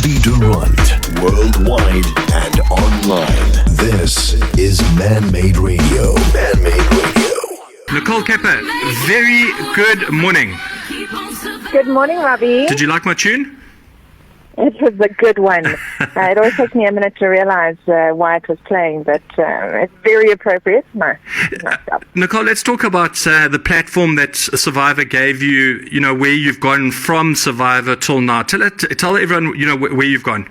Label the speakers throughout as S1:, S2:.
S1: Robbie Du Rand, worldwide and online. This is Man-Made Radio. Man-Made Radio.
S2: Nicole Kepper, very good morning.
S3: Good morning, Robbie.
S2: Did you like my tune?
S3: It was a good one. It always takes me a minute to realize why it was playing, but it's very appropriate. Nice job.
S2: Nicole, let's talk about the platform that Survivor gave you, where you've gone from Survivor till now. Tell everyone, where you've gone.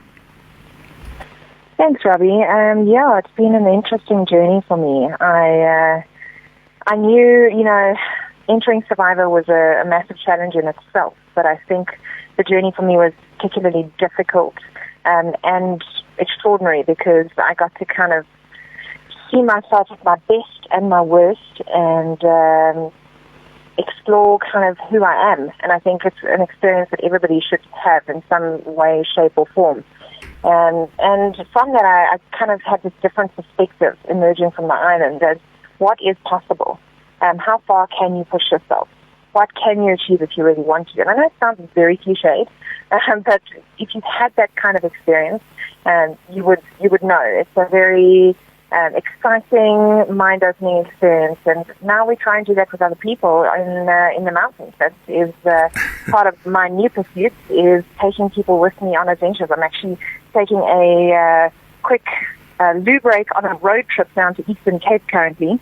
S3: Thanks, Robbie. Yeah, it's been an interesting journey for me. I knew, entering Survivor was a massive challenge in itself, but I think the journey for me was particularly difficult and extraordinary because I got to kind of see myself at my best and my worst and explore kind of who I am. And I think it's an experience that everybody should have in some way, shape or form. And from that, I kind of had this different perspective emerging from the island as what is possible? How far can you push yourself? What can you achieve if you really want to? And I know it sounds very cliched, but if you've had that kind of experience, you would know. It's a very exciting, mind-opening experience. And now we try and do that with other people in the mountains. That is part of my new pursuit, is taking people with me on adventures. I'm actually taking a quick loo break on a road trip down to Eastern Cape currently,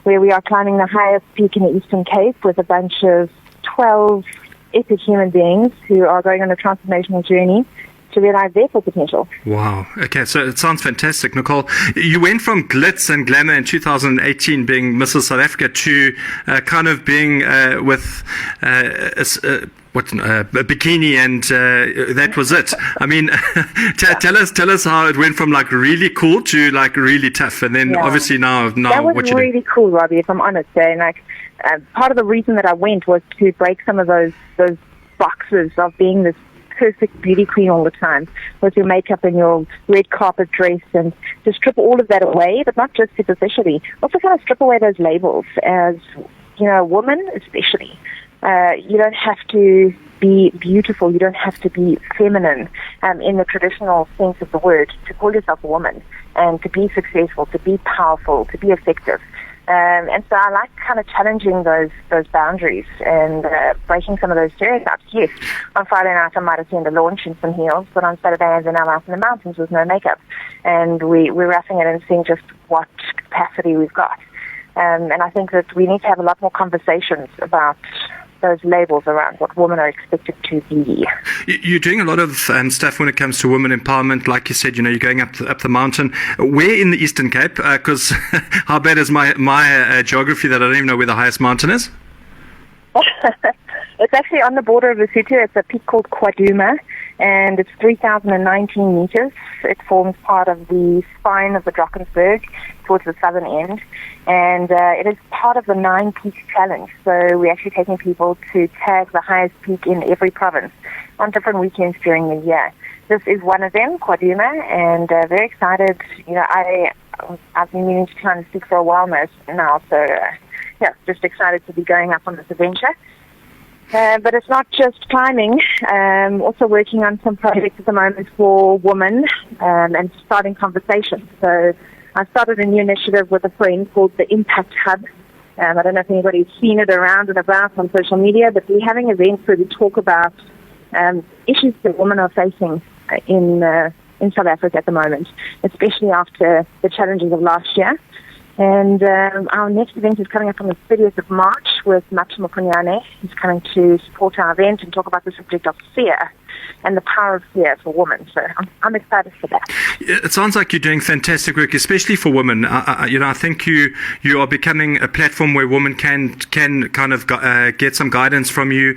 S3: where we are climbing the highest peak in the Eastern Cape with a bunch of 12 epic human beings who are going on a transformational journey to realize their full potential.
S2: Wow. Okay, so it sounds fantastic, Nicole. You went from glitz and glamour in 2018 being Mrs. South Africa to kind of being with a bikini, and that was it. I mean, tell us how it went from like really cool to like really tough, and then obviously now
S3: that was
S2: what you
S3: really cool, Robbie. If I'm honest, and part of the reason that I went was to break some of those boxes of being this perfect beauty queen all the time with your makeup and your red carpet dress, and to strip all of that away, but not just superficially. Also kind of strip away those labels as, a woman especially. You don't have to be beautiful. You don't have to be feminine in the traditional sense of the word to call yourself a woman and to be successful, to be powerful, to be effective. And so I like kind of challenging those boundaries and breaking some of those stereotypes. Yes, on Friday night I might attend a launch in some heels, but on Saturday I'm out in the mountains with no makeup. And we're roughing it and seeing just what capacity we've got. And I think that we need to have a lot more conversations about those labels around what women are expected to be.
S2: You're doing a lot of stuff when it comes to women empowerment. Like you said, you're going up the mountain. Where in the Eastern Cape? Because how bad is my geography that I don't even know where the highest mountain is?
S3: It's actually on the border of Lesotho. It's a peak called Kwaduma, and it's 3,019 meters. It forms part of the spine of the Drakensberg towards the southern end, and it is part of the 9 Peaks Challenge. So we're actually taking people to tag the highest peak in every province on different weekends during the year. This is one of them, Kwaduma, and very excited. I've been meaning to try and speak for a while now, so just excited to be going up on this adventure. But it's not just climbing. Also working on some projects at the moment for women and starting conversations. So I started a new initiative with a friend called the Impact Hub. I don't know if anybody's seen it around and about on social media, but we're having events where we talk about issues that women are facing in South Africa at the moment, especially after the challenges of last year. And our next event is coming up on the 30th of March with Maximo Punyane. He's coming to support our event and talk about the subject of fear and the power of fear for women. So I'm excited for that.
S2: It sounds like you're doing fantastic work, especially for women. I think you are becoming a platform where women can kind of get some guidance from you.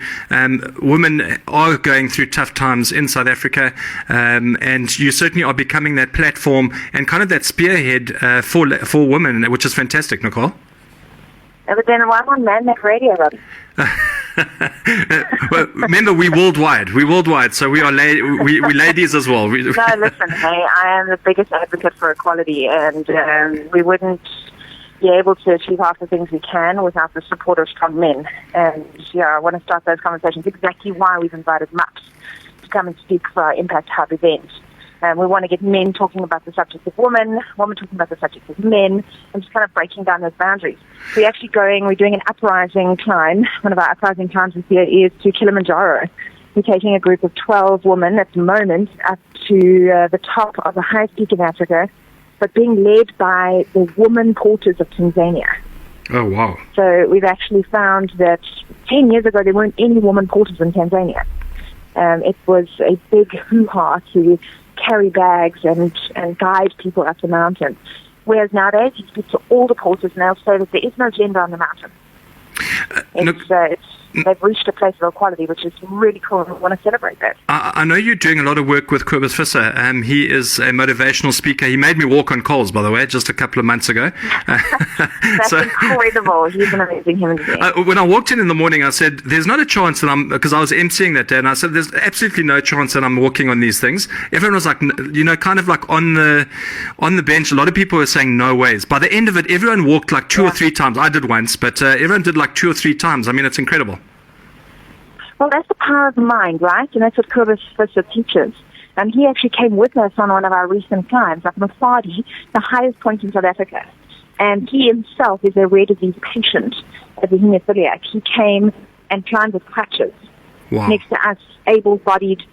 S2: Women are going through tough times in South Africa, and you certainly are becoming that platform and kind of that spearhead for women, which is fantastic, Nicole.
S3: But then I'm on Man-Made Radio, Robbie.
S2: Well, remember, we're worldwide, so we are we ladies as well.
S3: No, listen, hey, I am the biggest advocate for equality, and we wouldn't be able to achieve half the things we can without the support of strong men. And I want to start those conversations. Exactly why we've invited MAPS to come and speak for our Impact Hub event. We want to get men talking about the subject of women talking about the subject of men, and just kind of breaking down those boundaries. We're doing an uprising climb. One of our uprising climbs this year is to Kilimanjaro. We're taking a group of 12 women at the moment up to the top of the highest peak in Africa, but being led by the woman porters of Tanzania.
S2: Oh, wow.
S3: So we've actually found that 10 years ago there weren't any woman porters in Tanzania. It was a big hoo-ha to carry bags and guide people up the mountain. Whereas nowadays, you speak to all the porters and they'll say that there is no gender on the mountain. They've reached a place of equality, which is really cool, and we want to celebrate that.
S2: I know you're doing a lot of work with Kobus Visser. He is a motivational speaker. He made me walk on coals, by the way, just a couple of months ago.
S3: That's incredible. He's an amazing human being.
S2: When I walked in the morning, I said, there's not a chance that because I was emceeing that day, and I said, there's absolutely no chance that I'm walking on these things. Everyone was like, kind of like on the bench. A lot of people were saying, no ways. By the end of it, everyone walked like two or three times. I did once, but everyone did like 2 or 3 times. I mean, it's incredible.
S3: Well, that's the power of the mind, right? And that's what Kobus Visser teaches. And he actually came with us on one of our recent climbs, up Mafadi, the highest point in South Africa. And he himself is a rare disease patient as a hemophiliac. He came and climbed with crutches next to us, able-bodied,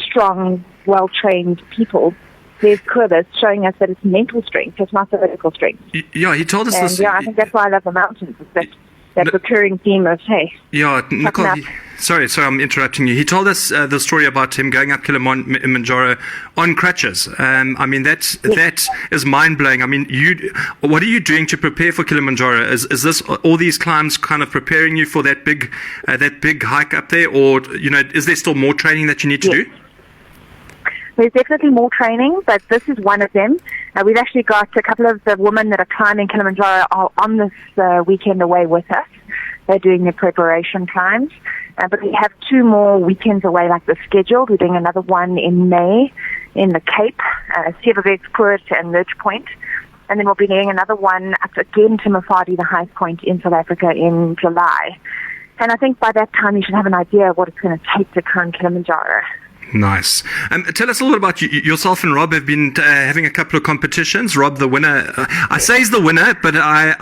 S3: strong, well-trained people. There's Kobus showing us that it's mental strength, it's not physical strength.
S2: Yeah, he told us
S3: and
S2: this.
S3: Yeah, I think that's why I love the mountains, is that recurring theme of, hey,
S2: Nicole, sorry, I'm interrupting you. He told us the story about him going up Kilimanjaro on crutches. I mean, that is mind-blowing. I mean, what are you doing to prepare for Kilimanjaro? Is this all these climbs kind of preparing you for that big hike up there, or is there still more training that you need to do?
S3: There's definitely more training, but this is one of them. We've actually got a couple of the women that are climbing Kilimanjaro are on this weekend away with us. They're doing their preparation climbs. But we have 2 more weekends away like the scheduled. We're doing another one in May in the Cape, Severbergspoort and Lurch Point. And then we'll be doing another one up again to Mafadi, the highest point in South Africa, in July. And I think by that time you should have an idea of what it's going to take to climb Kilimanjaro.
S2: Nice. Tell us a little bit about you. Yourself and Rob have been having a couple of competitions. Rob, the winner. I say he's the winner, but I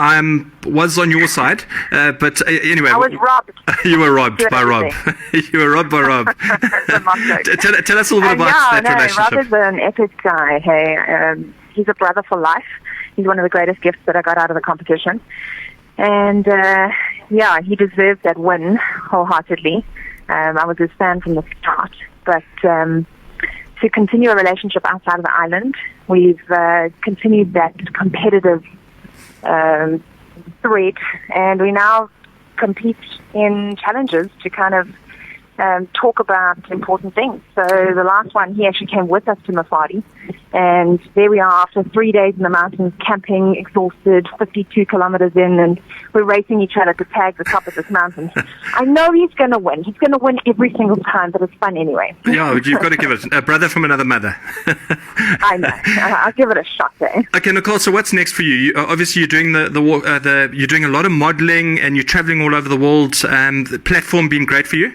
S2: was on your side. But anyway.
S3: I was robbed.
S2: You were robbed by Rob. You were robbed by Rob. Tell us a little bit about that relationship.
S3: Rob is an epic guy. Hey, he's a brother for life. He's one of the greatest gifts that I got out of the competition. And, he deserved that win wholeheartedly. I was his fan from the start. But to continue a relationship outside of the island, we've continued that competitive thread, and we now compete in challenges to kind of talk about important things. So the last one, he actually came with us to Mafadi, and there we are after 3 days in the mountains, camping, exhausted, 52 kilometers in, and we're racing each other to tag the top of this mountain. I know he's going to win. He's going to win every single time, but it's fun anyway.
S2: Yeah, you've got to give it a brother from another mother.
S3: I know. I'll give it a shot there.
S2: Okay, Nicole. So what's next for you? Obviously, you're doing you're doing a lot of modeling, and you're traveling all over the world. The platform been great for you?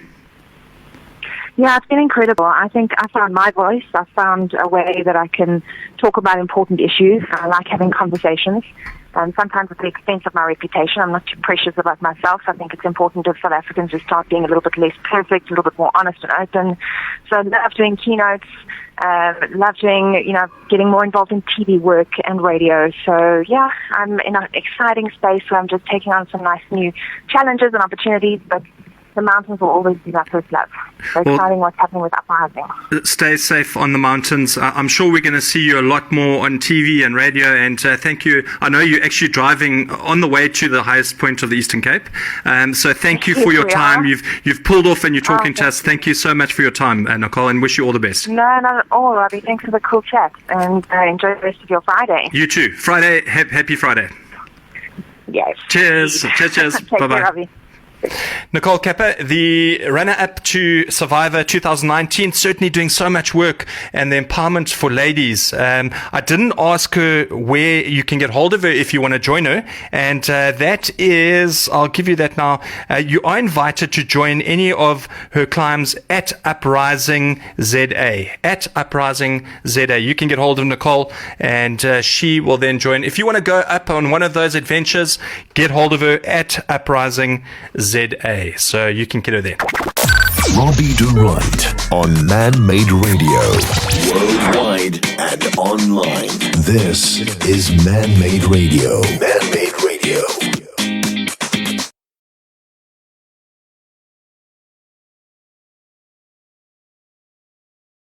S3: Yeah, it's been incredible. I think I found my voice. I found a way that I can talk about important issues. I like having conversations. Sometimes at the expense of my reputation. I'm not too precious about myself. I think it's important as South Africans to start being a little bit less perfect, a little bit more honest and open. So I love doing keynotes, love doing, getting more involved in TV work and radio. So yeah, I'm in an exciting space where I'm just taking on some nice new challenges and opportunities, but the mountains will always be my first love. So exciting what's happening with uprising.
S2: Stay safe on the mountains. I'm sure we're going to see you a lot more on TV and radio, and thank you. I know you're actually driving on the way to the highest point of the Eastern Cape. So thank you for your time. You've pulled off and you're talking to us. Thank you so much for your time, Nicole, and wish you all the best.
S3: No, not at all, Robbie. Thanks for the cool chat, and enjoy the rest of your Friday.
S2: You too. Friday, happy Friday.
S3: Yes.
S2: Cheers. Cheers.
S3: Take care,
S2: Bye-bye.
S3: Robbie.
S2: Nicole Kappa, the runner-up to Survivor 2019, certainly doing so much work and the empowerment for ladies. I didn't ask her where you can get hold of her if you want to join her, and that is, I'll give you that now. You are invited to join any of her climbs at Uprising ZA. At Uprising ZA. You can get hold of Nicole, and she will then join. If you want to go up on one of those adventures, get hold of her at Uprising ZA. So you can get her there.
S1: Robbie Du Rand on Man-Made Radio. Worldwide and online. This is Man-Made Radio. Man-Made Radio.